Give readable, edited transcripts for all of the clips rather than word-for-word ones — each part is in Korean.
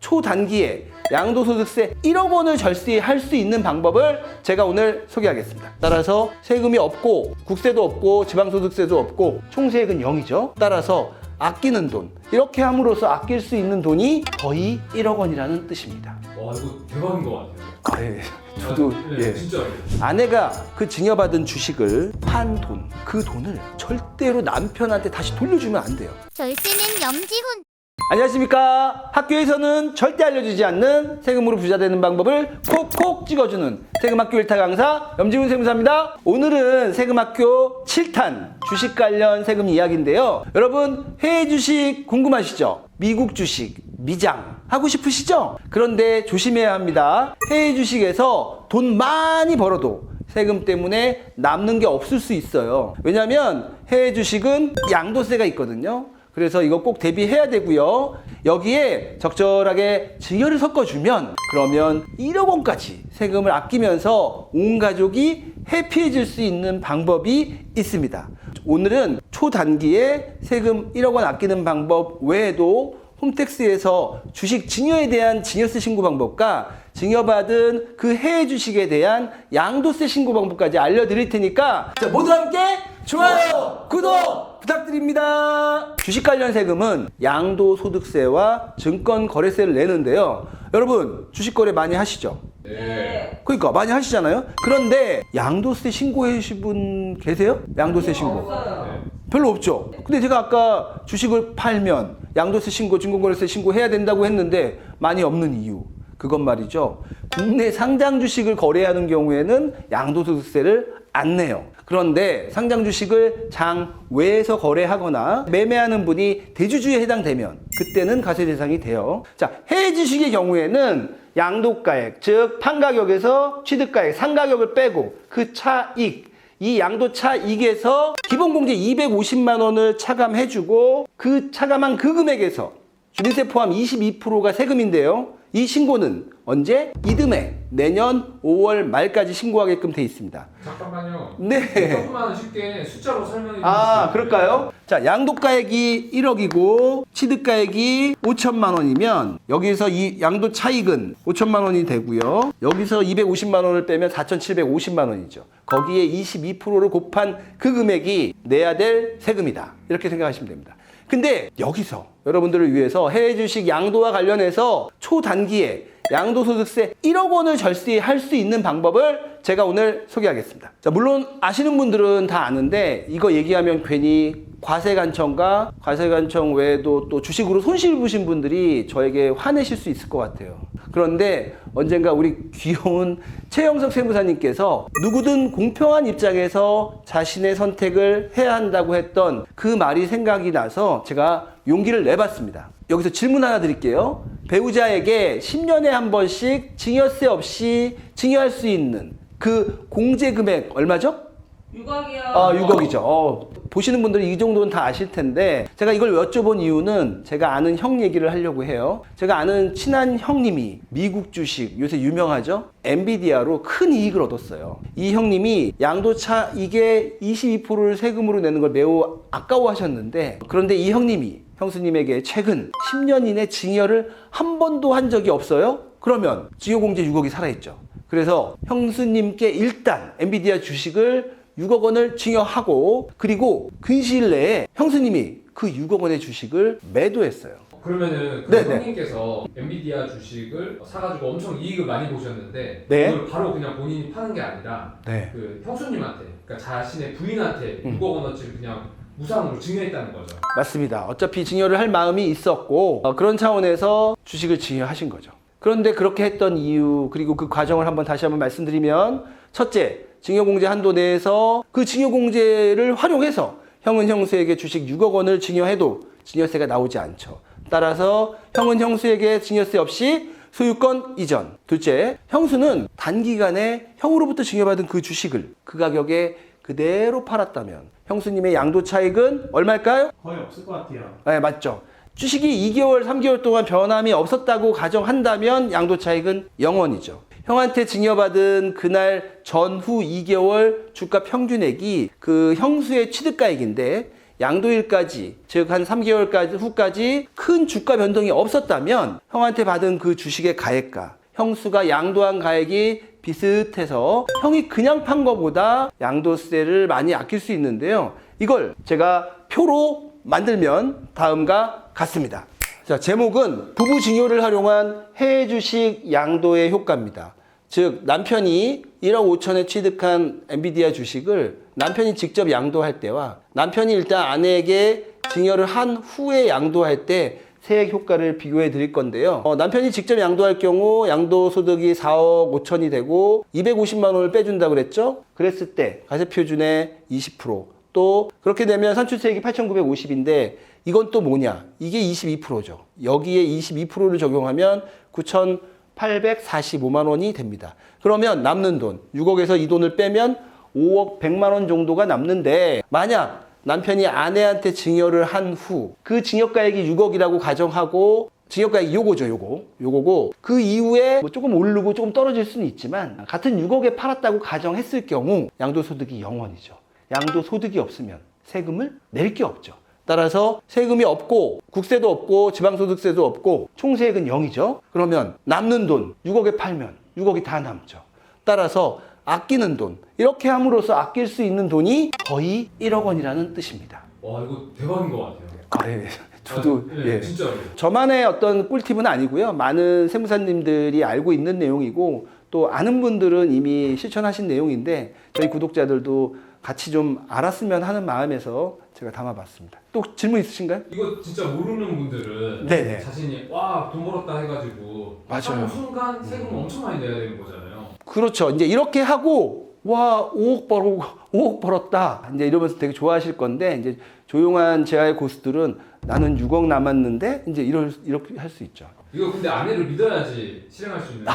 초단기에 양도소득세 1억 원을 절세할 수 있는 방법을 제가 오늘 소개하겠습니다. 따라서 세금이 없고 국세도 없고 지방소득세도 없고 총세액은 0이죠. 따라서 아끼는 돈, 이렇게 함으로써 아낄 수 있는 돈이 거의 1억 원이라는 뜻입니다. 와, 이거 대박인 것 같아요. 예, 저도 네, 진짜. 아내가 그 증여받은 주식을 판 돈, 그 돈을 절대로 남편한테 다시 돌려주면 안 돼요. 절세는 염지훈. 안녕하십니까. 학교에서는 절대 알려주지 않는 세금으로 부자 되는 방법을 콕콕 찍어주는 세금학교 1타 강사 염지훈 세무사입니다. 오늘은 세금학교 7탄 주식 관련 세금 이야기인데요. 여러분, 해외 주식 궁금하시죠? 미국 주식, 미장 하고 싶으시죠? 그런데 조심해야 합니다. 해외 주식에서 돈 많이 벌어도 세금 때문에 남는 게 없을 수 있어요. 왜냐하면 해외 주식은 양도세가 있거든요. 그래서 이거 꼭 대비해야 되고요. 여기에 적절하게 증여를 섞어주면 그러면 1억 원까지 세금을 아끼면서 온 가족이 해피해질 수 있는 방법이 있습니다. 오늘은 초단기에 세금 1억 원 아끼는 방법 외에도 홈택스에서 주식 증여에 대한 증여세 신고 방법과 증여받은 그 해외 주식에 대한 양도세 신고 방법까지 알려드릴 테니까 자, 모두 함께 좋아요, 구독 부탁드립니다. 주식 관련 세금은 양도소득세와 증권거래세를 내는데요. 여러분, 주식 거래 많이 하시죠? 네. 그러니까 많이 하시잖아요. 그런데 양도세 신고해 주신 분 계세요? 양도세 신고 네. 별로 없죠. 근데 제가 아까 주식을 팔면 양도세 신고, 증권거래세 신고해야 된다고 했는데 많이 없는 이유, 그건 말이죠, 국내 상장 주식을 거래하는 경우에는 양도소득세를 안 내요. 그런데 상장 주식을 장 외에서 거래하거나 매매하는 분이 대주주에 해당되면 그때는 과세 대상이 돼요. 자, 해외 주식의 경우에는 양도가액, 즉 판가격에서 취득가액, 상가격을 빼고 그 차익, 이 양도 차익에서 기본공제 250만 원을 차감해주고 그 차감한 그 금액에서 주민세 포함 22%가 세금인데요. 이 신고는 언제? 이듬해 내년 5월 말까지 신고하게끔 돼 있습니다. 잠깐만요. 네. 조금만 쉽게 숫자로 설명해 주세요. 아, 그럴까요? 자, 양도가액이 1억이고 취득가액이 5천만 원이면 여기서 이 양도 차익은 5천만 원이 되고요. 여기서 250만 원을 빼면 4,750만 원이죠. 거기에 22%를 곱한 그 금액이 내야 될 세금이다. 이렇게 생각하시면 됩니다. 근데 여기서 여러분들을 위해서 해외 주식 양도와 관련해서 초단기에 양도소득세 1억 원을 절세할 수 있는 방법을 제가 오늘 소개하겠습니다. 자, 물론 아시는 분들은 다 아는데 이거 얘기하면 괜히 과세관청과 과세관청 외에도 또 주식으로 손실 보신 분들이 저에게 화내실 수 있을 것 같아요. 그런데 언젠가 우리 귀여운 최영석 세무사님께서 누구든 공평한 입장에서 자신의 선택을 해야 한다고 했던 그 말이 생각이 나서 제가 용기를 내봤습니다. 여기서 질문 하나 드릴게요. 배우자에게 10년에 한 번씩 증여세 없이 증여할 수 있는 그 공제 금액 얼마죠? 6억이요. 아, 6억이죠. 보시는 분들이 이 정도는 다 아실 텐데 제가 이걸 여쭤본 이유는 제가 아는 형 얘기를 하려고 해요. 제가 아는 친한 형님이 미국 주식 요새 유명하죠? 엔비디아로 큰 이익을 얻었어요. 이 형님이 양도차 이게 22%를 세금으로 내는 걸 매우 아까워하셨는데 그런데 이 형님이 형수님에게 최근 10년 이내 증여를 한 번도 한 적이 없어요? 그러면 증여공제 6억이 살아있죠. 그래서 형수님께 일단 엔비디아 주식을 6억 원을 증여하고 그리고 근시일 내에 형수님이 그 6억 원의 주식을 매도했어요. 그러면은 그 네네. 형님께서 엔비디아 주식을 사가지고 엄청 이익을 많이 보셨는데 네. 그걸 바로 그냥 본인이 파는 게 아니라 네. 그 형수님한테, 그러니까 자신의 부인한테 6억 원어치를 그냥 무상으로 증여했다는 거죠. 맞습니다. 어차피 증여를 할 마음이 있었고 그런 차원에서 주식을 증여하신 거죠. 그런데 그렇게 했던 이유 그리고 그 과정을 다시 한번 말씀드리면 첫째, 증여공제 한도 내에서 그 증여공제를 활용해서 형은 형수에게 주식 6억 원을 증여해도 증여세가 나오지 않죠. 따라서 형은 형수에게 증여세 없이 소유권 이전. 둘째, 형수는 단기간에 형으로부터 증여받은 그 주식을 그 가격에 그대로 팔았다면 형수님의 양도 차익은 얼마일까요? 거의 없을 것 같아요. 네, 맞죠. 주식이 2개월, 3개월 동안 변함이 없었다고 가정한다면 양도 차익은 0원이죠. 형한테 증여받은 그날 전후 2개월 주가 평균액이 그 형수의 취득가액인데 양도일까지, 즉 한 3개월까지 후까지 큰 주가 변동이 없었다면 형한테 받은 그 주식의 가액과 형수가 양도한 가액이 비슷해서 형이 그냥 판 거보다 양도세를 많이 아낄 수 있는데요. 이걸 제가 표로 만들면 다음과 같습니다. 자, 제목은 부부 증여를 활용한 해외 주식 양도의 효과입니다. 즉 남편이 1억 5천에 취득한 엔비디아 주식을 남편이 직접 양도할 때와 남편이 일단 아내에게 증여를 한 후에 양도할 때 세액 효과를 비교해 드릴 건데요. 남편이 직접 양도할 경우 양도소득이 4억 5천이 되고 250만 원을 빼준다고 그랬죠? 그랬을 때 가세표준의 20%, 또 그렇게 되면 선출세액이 8,950인데 이건 또 뭐냐? 이게 22%죠. 여기에 22%를 적용하면 9,845만 원이 됩니다. 그러면 남는 돈, 6억에서 이 돈을 빼면 5억 100만 원 정도가 남는데, 만약 남편이 아내한테 증여를 한 후 그 증여가액이 6억이라고 가정하고, 증여가액이 요거고 그 이후에 뭐 조금 오르고 조금 떨어질 수는 있지만 같은 6억에 팔았다고 가정했을 경우 양도소득이 0원이죠. 양도소득이 없으면 세금을 낼 게 없죠. 따라서 세금이 없고 국세도 없고 지방소득세도 없고 총세액은 0이죠. 그러면 남는 돈 6억에 팔면 6억이 다 남죠. 따라서 아끼는 돈, 이렇게 함으로써 아낄 수 있는 돈이 거의 1억 원이라는 뜻입니다. 와, 이거 대박인 것 같아요. 예. 저도 예. 진짜로. 저만의 어떤 꿀팁은 아니고요. 많은 세무사님들이 알고 있는 내용이고 또 아는 분들은 이미 실천하신 내용인데 저희 구독자들도 같이 좀 알았으면 하는 마음에서 제가 담아봤습니다. 또 질문 있으신가요? 이거 진짜 모르는 분들은 네네. 자신이 와, 돈 벌었다 해가지고 맞아요. 사는 순간 세금 엄청 많이 내야 되는 거잖아요. 그렇죠. 이제 이렇게 하고 와 5억 벌었다 이제 이러면서 되게 좋아하실 건데, 이제 조용한 제아의 고수들은 나는 6억 남았는데 이제 이렇게 할 수 있죠. 이거 근데 아내를 믿어야지 실행할 수 있는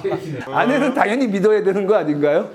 케이스네요. 아내는 당연히 믿어야 되는 거 아닌가요?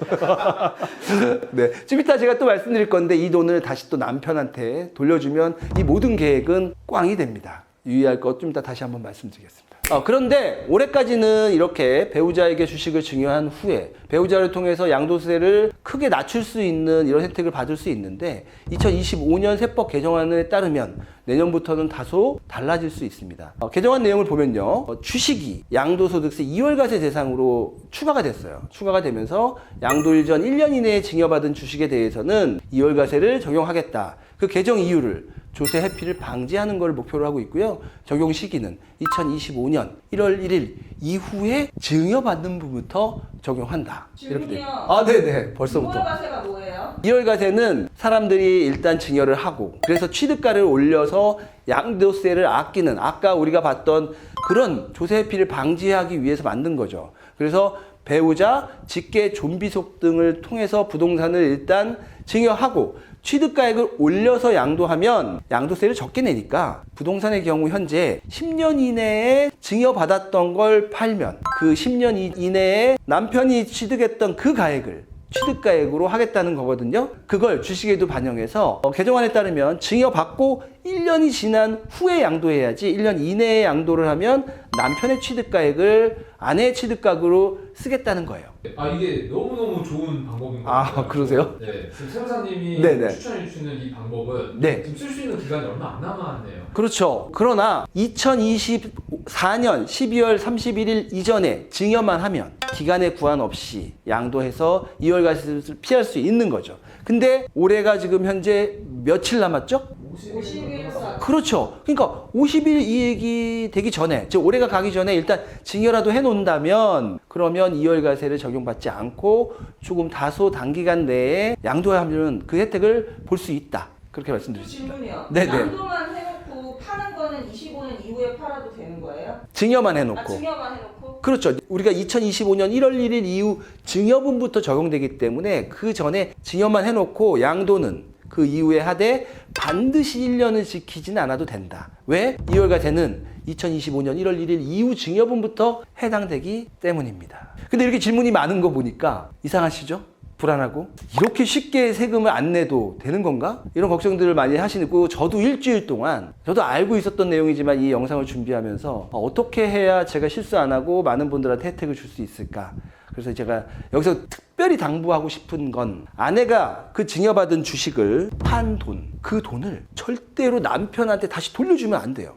네. 좀 이따 제가 또 말씀드릴 건데 이 돈을 다시 또 남편한테 돌려주면 이 모든 계획은 꽝이 됩니다. 유의할 것 좀 이따 다시 한번 말씀드리겠습니다. 그런데 올해까지는 이렇게 배우자에게 주식을 증여한 후에 배우자를 통해서 양도세를 크게 낮출 수 있는 이런 혜택을 받을 수 있는데 2025년 세법 개정안에 따르면 내년부터는 다소 달라질 수 있습니다. 개정안 내용을 보면요. 주식이 양도소득세 2월과세 대상으로 추가가 됐어요. 추가가 되면서 양도일 전 1년 이내에 증여받은 주식에 대해서는 2월과세를 적용하겠다. 그 개정 이유를 조세 회피를 방지하는 걸 목표로 하고 있고요. 적용 시기는 2025년 1월 1일 이후에 증여받는 부분부터 적용한다. 질문이요. 네네. 벌써부터. 2월과세가 뭐예요? 2월과세는 사람들이 일단 증여를 하고 그래서 취득가를 올려서 양도세를 아끼는, 아까 우리가 봤던 그런 조세 회피를 방지하기 위해서 만든 거죠. 그래서 배우자, 직계, 존비속 등을 통해서 부동산을 일단 증여하고 취득가액을 올려서 양도하면 양도세를 적게 내니까 부동산의 경우 현재 10년 이내에 증여받았던 걸 팔면 그 10년 이내에 남편이 취득했던 그 가액을 취득가액으로 하겠다는 거거든요. 그걸 주식에도 반영해서 개정안에 따르면 증여받고 1년이 지난 후에 양도해야지 1년 이내에 양도를 하면 남편의 취득가액을 아내의 취득가액으로 쓰겠다는 거예요. 이게 너무너무 좋은 방법인 것 같아요. 그러세요? 네, 지금 세무사님이 네네. 추천해 주시는 이 방법은 네. 지금 쓸 수 있는 기간이 얼마 안 남았네요. 그렇죠. 그러나 2024년 12월 31일 이전에 증여만 하면 기간의 구한 없이 양도해서 2월과세를 피할 수 있는 거죠. 근데 올해가 지금 현재 며칠 남았죠? 50일 그렇죠. 그러니까 50일 이익이 되기 전에, 즉 올해가 가기 전에 일단 증여라도 해놓는다면 그러면 2월과세를 적용받지 않고 조금 다소 단기간 내에 양도하면 그 혜택을 볼 수 있다. 그렇게 말씀드렸습니다. 질문이요. 네네. 양도만 해놓고 파는 거는 25년 이후에 팔아도 되는 거예요? 증여만 해놓고. 증여만 해놓고? 그렇죠. 우리가 2025년 1월 1일 이후 증여분부터 적용되기 때문에 그 전에 증여만 해놓고 양도는 그 이후에 하되 반드시 1년을 지키지는 않아도 된다. 왜? 2월과세는 2025년 1월 1일 이후 증여분부터 해당되기 때문입니다. 근데 이렇게 질문이 많은 거 보니까 이상하시죠? 불안하고 이렇게 쉽게 세금을 안 내도 되는 건가? 이런 걱정들을 많이 하시고 저도 일주일 동안 저도 알고 있었던 내용이지만 이 영상을 준비하면서 어떻게 해야 제가 실수 안 하고 많은 분들한테 혜택을 줄 수 있을까? 그래서 제가 여기서 특별히 특별히 당부하고 싶은 건 아내가 그 증여받은 주식을 판 돈, 그 돈을 절대로 남편한테 다시 돌려주면 안 돼요.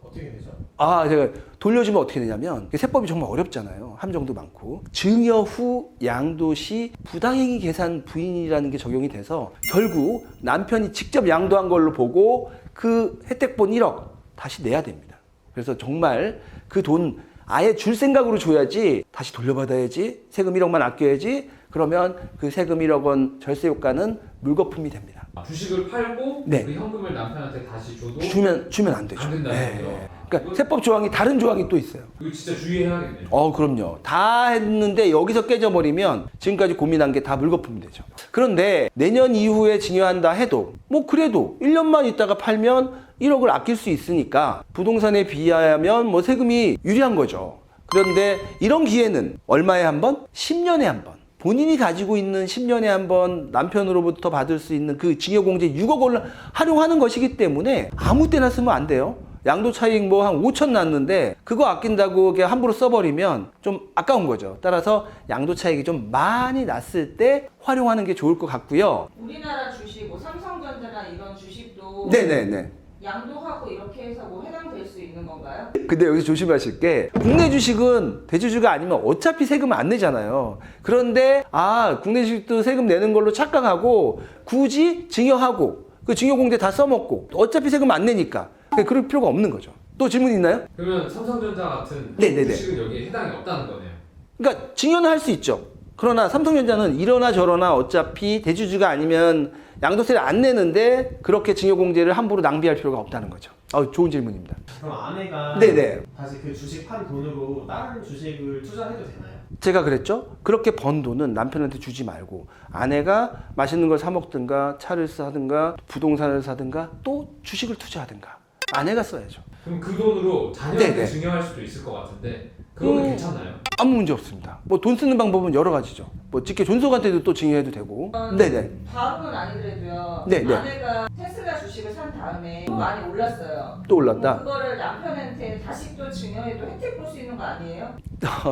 어떻게 되죠? 제가 돌려주면 어떻게 되냐면 세법이 정말 어렵잖아요. 함정도 많고 증여 후 양도 시 부당행위 계산 부인이라는 게 적용이 돼서 결국 남편이 직접 양도한 걸로 보고 그 혜택본 1억 다시 내야 됩니다. 그래서 정말 그 돈 아예 줄 생각으로 줘야지, 다시 돌려받아야지, 세금 1억만 아껴야지, 그러면 그 세금 1억 원 절세 효과는 물거품이 됩니다. 주식을 팔고 네. 그 현금을 남편한테 다시 줘도 주면 안 되죠. 안 된다는 거죠. 그러니까 세법 조항이 다른 조항이 또 있어요. 이거 진짜 주의해야겠네요. 그럼요. 다 했는데 여기서 깨져버리면 지금까지 고민한 게 다 물거품이 되죠. 그런데 내년 이후에 증여한다 해도 뭐 그래도 1년만 있다가 팔면 1억을 아낄 수 있으니까 부동산에 비하면 뭐 세금이 유리한 거죠. 그런데 이런 기회는 얼마에 한 번? 10년에 한 번. 본인이 가지고 있는 10년에 한 번 남편으로부터 받을 수 있는 그 증여공제 6억 원을 활용하는 것이기 때문에 아무 때나 쓰면 안 돼요. 양도 차익 뭐 한 5천 났는데 그거 아낀다고 그냥 함부로 써버리면 좀 아까운 거죠. 따라서 양도 차익이 좀 많이 났을 때 활용하는 게 좋을 것 같고요. 우리나라 주식, 뭐 삼성전자나 이런 주식도 네네네. 양도하고 이렇게 해서 뭐 해당될 수 있는 건가요? 근데 여기서 조심하실 게 국내 주식은 대주주가 아니면 어차피 세금 안 내잖아요. 그런데 국내 주식도 세금 내는 걸로 착각하고 굳이 증여하고 그 증여공제 다 써먹고 어차피 세금 안 내니까 그럴 필요가 없는 거죠. 또 질문 있나요? 그러면 삼성전자 같은 네네네. 주식은 여기에 해당이 없다는 거네요. 그러니까 증여는 할 수 있죠. 그러나 삼성전자는 이러나 저러나 어차피 대주주가 아니면 양도세를 안 내는데 그렇게 증여공제를 함부로 낭비할 필요가 없다는 거죠. 좋은 질문입니다. 그럼 아내가 네네. 다시 그 주식 판 돈으로 다른 주식을 투자해도 되나요? 제가 그랬죠. 그렇게 번 돈은 남편한테 주지 말고 아내가 맛있는 걸 사 먹든가 차를 사든가 부동산을 사든가 또 주식을 투자하든가 아내가 써야죠. 그럼 그 돈으로 자녀한테 네네. 증여할 수도 있을 것 같은데 그거는 괜찮나요? 아무 문제 없습니다. 뭐 돈 쓰는 방법은 여러 가지죠. 뭐 직계 존속한테도 또 증여해도 되고. 네네. 바로는 아니더라도요. 네네. 아내가 테슬라 주식을 산 다음에 또 많이 올랐어요. 또 올랐다. 그거를 남편한테 다시 또 증여해도 혜택 볼 수 있는 거 아니에요?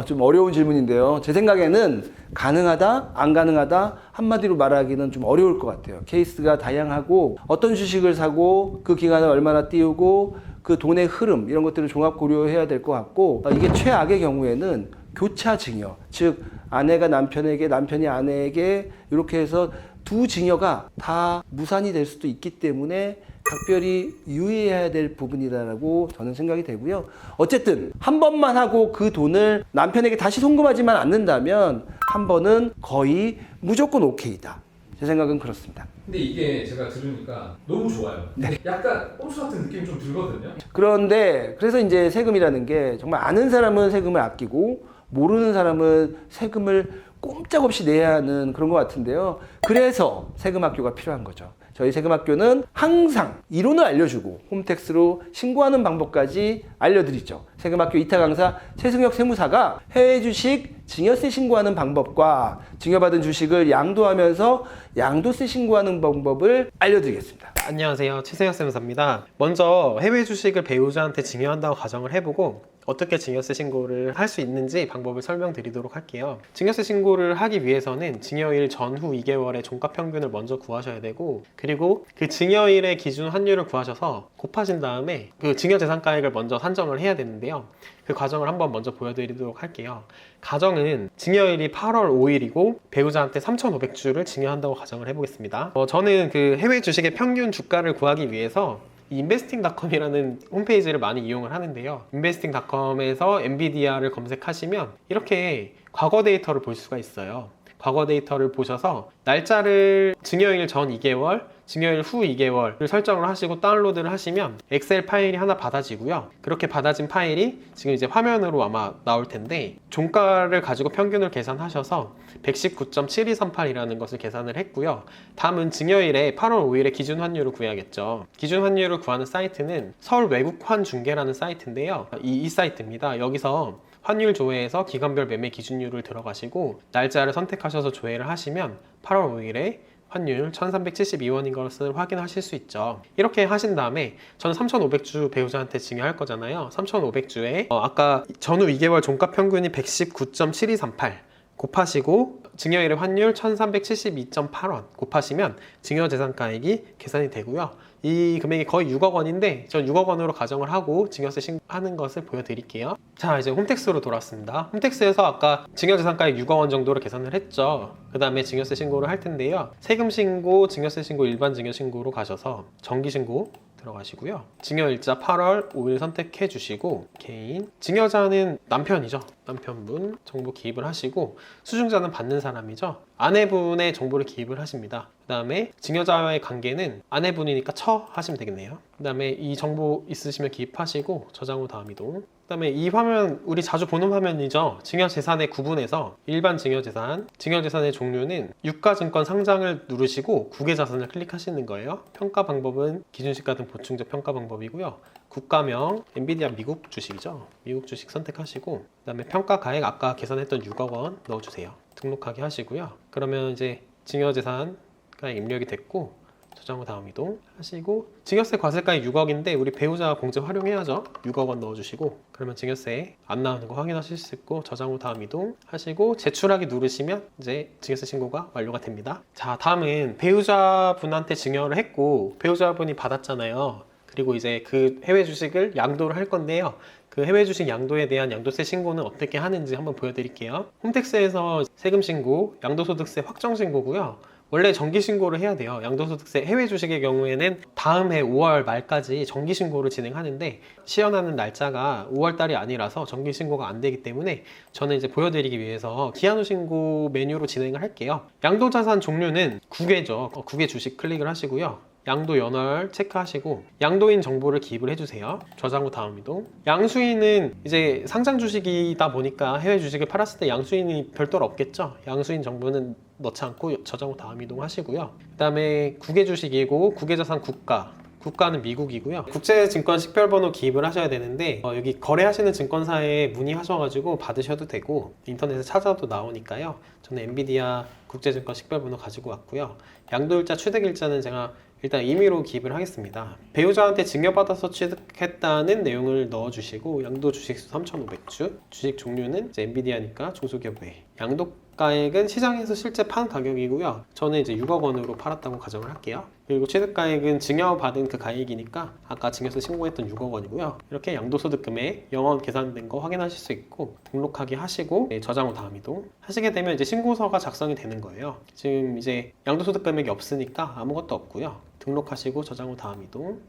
좀 어려운 질문인데요. 제 생각에는 가능하다, 안 가능하다 한마디로 말하기는 좀 어려울 것 같아요. 케이스가 다양하고 어떤 주식을 사고 그 기간을 얼마나 띄우고 그 돈의 흐름 이런 것들을 종합 고려해야 될 것 같고 이게 최악의 경우에는 교차 증여, 즉 아내가 남편에게 남편이 아내에게 이렇게 해서 두 증여가 다 무산이 될 수도 있기 때문에 각별히 유의해야 될 부분이라고 저는 생각이 되고요. 어쨌든 한 번만 하고 그 돈을 남편에게 다시 송금하지만 않는다면 한 번은 거의 무조건 오케이다. 제 생각은 그렇습니다. 근데 이게 제가 들으니까 너무 좋아요. 네. 약간 꼼수 같은 느낌이 좀 들거든요. 그런데 그래서 이제 세금이라는 게 정말 아는 사람은 세금을 아끼고 모르는 사람은 세금을 꼼짝없이 내야 하는 그런 것 같은데요. 그래서 세금학교가 필요한 거죠. 저희 세금학교는 항상 이론을 알려주고 홈택스로 신고하는 방법까지 알려드리죠. 세금학교 2타 강사 최승혁 세무사가 해외 주식 증여세 신고하는 방법과 증여받은 주식을 양도하면서 양도세 신고하는 방법을 알려드리겠습니다. 안녕하세요, 최세혁 세무사입니다. 먼저 해외 주식을 배우자한테 증여한다고 가정을 해보고 어떻게 증여세 신고를 할 수 있는지 방법을 설명드리도록 할게요. 증여세 신고를 하기 위해서는 증여일 전후 2개월의 종가 평균을 먼저 구하셔야 되고, 그리고 그 증여일의 기준 환율을 구하셔서 곱하신 다음에 그 증여재산가액을 먼저 산정을 해야 되는데요. 그 과정을 한번 먼저 보여드리도록 할게요. 가정은 증여일이 8월 5일이고 배우자한테 3,500주를 증여한다고 가정을 해보겠습니다. 저는 그 해외 주식의 평균 주가를 구하기 위해서 investing.com이라는 홈페이지를 많이 이용을 하는데요. investing.com에서 NVIDIA를 검색하시면 이렇게 과거 데이터를 볼 수가 있어요. 과거 데이터를 보셔서 날짜를 증여일 전 2개월, 증여일 후 2개월을 설정을 하시고 다운로드를 하시면 엑셀 파일이 하나 받아지고요. 그렇게 받아진 파일이 지금 이제 화면으로 아마 나올 텐데 종가를 가지고 평균을 계산하셔서 119.7238이라는 것을 계산을 했고요. 다음은 증여일에 8월 5일에 기준 환율을 구해야겠죠. 기준 환율을 구하는 사이트는 서울 외국환 중개라는 사이트인데요. 이 사이트입니다. 여기서 환율 조회에서 기간별 매매 기준율을 들어가시고 날짜를 선택하셔서 조회를 하시면 8월 5일에 환율 1372원인 것을 확인하실 수 있죠. 이렇게 하신 다음에 저는 3,500주 배우자한테 증여할 거잖아요. 3,500주에 아까 전후 2개월 종가 평균이 119.7238 곱하시고 증여일의 환율 1372.8원 곱하시면 증여재산가액이 계산이 되고요. 이 금액이 거의 6억 원인데 전 6억 원으로 가정을 하고 증여세 신고하는 것을 보여드릴게요. 자, 이제 홈택스로 돌아왔습니다. 홈택스에서 아까 증여재산가액 6억 원 정도로 계산을 했죠. 그 다음에 증여세 신고를 할 텐데요. 세금 신고, 증여세 신고, 일반 증여 신고로 가셔서 정기 신고 들어가시고요. 증여일자 8월 5일 선택해 주시고 개인, 증여자는 남편이죠. 남편분 정보 기입을 하시고 수증자는 받는 사람이죠. 아내분의 정보를 기입을 하십니다. 그 다음에 증여자와의 관계는 아내분이니까 처 하시면 되겠네요. 그 다음에 이 정보 있으시면 기입하시고 저장 후 다음 이동. 그 다음에 이 화면 우리 자주 보는 화면이죠. 증여재산의 구분에서 일반 증여재산, 증여재산의 종류는 유가증권 상장을 누르시고 국외자산을 클릭하시는 거예요. 평가 방법은 기준시가 등 보충적 평가 방법이고요. 국가명 엔비디아 미국 주식이죠. 미국 주식 선택하시고 그 다음에 평가가액 아까 계산했던 6억 원 넣어주세요. 등록하기 하시고요. 그러면 이제 증여재산가액 입력이 됐고 저장 후 다음 이동 하시고 증여세 과세가액 6억인데 우리 배우자 공제 활용해야죠. 6억 원 넣어주시고 그러면 증여세 안 나오는 거 확인하실 수 있고 저장 후 다음 이동 하시고 제출하기 누르시면 이제 증여세 신고가 완료가 됩니다. 자, 다음은 배우자분한테 증여를 했고 배우자분이 받았잖아요. 그리고 이제 그 해외 주식을 양도를 할 건데요. 그 해외 주식 양도에 대한 양도세 신고는 어떻게 하는지 한번 보여드릴게요. 홈택스에서 세금 신고, 양도소득세 확정 신고고요. 원래 정기 신고를 해야 돼요. 양도소득세 해외 주식의 경우에는 다음 해 5월 말까지 정기 신고를 진행하는데 시연하는 날짜가 5월 달이 아니라서 정기 신고가 안 되기 때문에 저는 이제 보여드리기 위해서 기한 후 신고 메뉴로 진행을 할게요. 양도자산 종류는 국외죠. 국외 주식 클릭을 하시고요. 양도 연월 체크하시고 양도인 정보를 기입을 해주세요. 저장 후 다음 이동. 양수인은 이제 상장 주식이다 보니까 해외 주식을 팔았을 때 양수인이 별도로 없겠죠. 양수인 정보는 넣지 않고 저장 후 다음 이동 하시고요. 그 다음에 국외 주식이고 국외자산 국가는 미국이고요. 국제증권 식별번호 기입을 하셔야 되는데 여기 거래하시는 증권사에 문의하셔가지고 받으셔도 되고 인터넷에 찾아도 나오니까요. 저는 엔비디아 국제증권 식별번호 가지고 왔고요. 양도일자 취득일자는 제가 일단 임의로 기입을 하겠습니다. 배우자한테 증여받아서 취득했다는 내용을 넣어주시고 양도 주식수 3,500주, 주식 종류는 이제 엔비디아니까 중소기업 외. 양도가액은 시장에서 실제 판 가격이고요. 저는 이제 6억 원으로 팔았다고 가정을 할게요. 그리고 취득가액은 증여받은 그 가액이니까 아까 증여세 신고했던 6억 원이고요. 이렇게 양도소득금액 0원 계산된 거 확인하실 수 있고 등록하기 하시고 저장 후 다음 이동 하시게 되면 이제 신고서가 작성이 되는 거예요. 지금 이제 양도소득금액이 없으니까 아무것도 없고요. 등록하시고 저장 후 다음 이동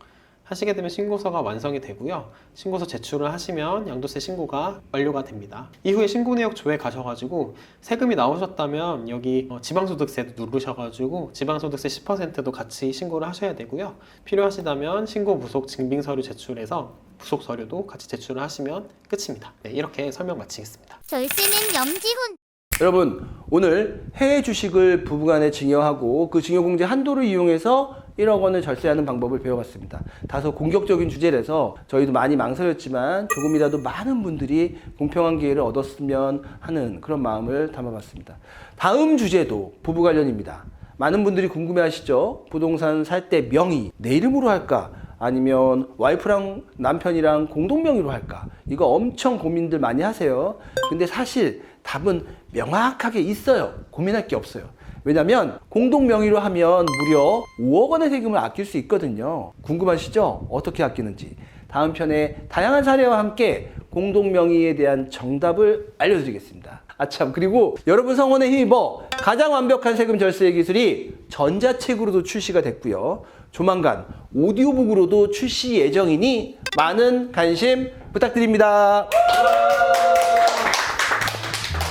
하시게 되면 신고서가 완성이 되고요. 신고서 제출을 하시면 양도세 신고가 완료가 됩니다. 이후에 신고 내역 조회 가셔가지고 세금이 나오셨다면 여기 지방소득세도 누르셔가지고 지방소득세 10%도 같이 신고를 하셔야 되고요. 필요하시다면 신고 부속 증빙서류 제출해서 부속 서류도 같이 제출을 하시면 끝입니다. 네, 이렇게 설명 마치겠습니다. 절세는 염지훈. 여러분, 오늘 해외 주식을 부부간에 증여하고 그 증여공제 한도를 이용해서 1억 원을 절세하는 방법을 배워봤습니다. 다소 공격적인 주제라서 저희도 많이 망설였지만 조금이라도 많은 분들이 공평한 기회를 얻었으면 하는 그런 마음을 담아봤습니다. 다음 주제도 부부 관련입니다. 많은 분들이 궁금해하시죠? 부동산 살 때 명의 내 이름으로 할까? 아니면 와이프랑 남편이랑 공동 명의로 할까? 이거 엄청 고민들 많이 하세요. 근데 사실 답은 명확하게 있어요. 고민할 게 없어요. 왜냐면 공동 명의로 하면 무려 5억 원의 세금을 아낄 수 있거든요. 궁금하시죠? 어떻게 아끼는지. 다음 편에 다양한 사례와 함께 공동 명의에 대한 정답을 알려드리겠습니다. 아참, 그리고 여러분 성원에 힘입어 가장 완벽한 세금 절세 기술이 전자책으로도 출시가 됐고요. 조만간 오디오북으로도 출시 예정이니 많은 관심 부탁드립니다.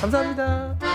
감사합니다.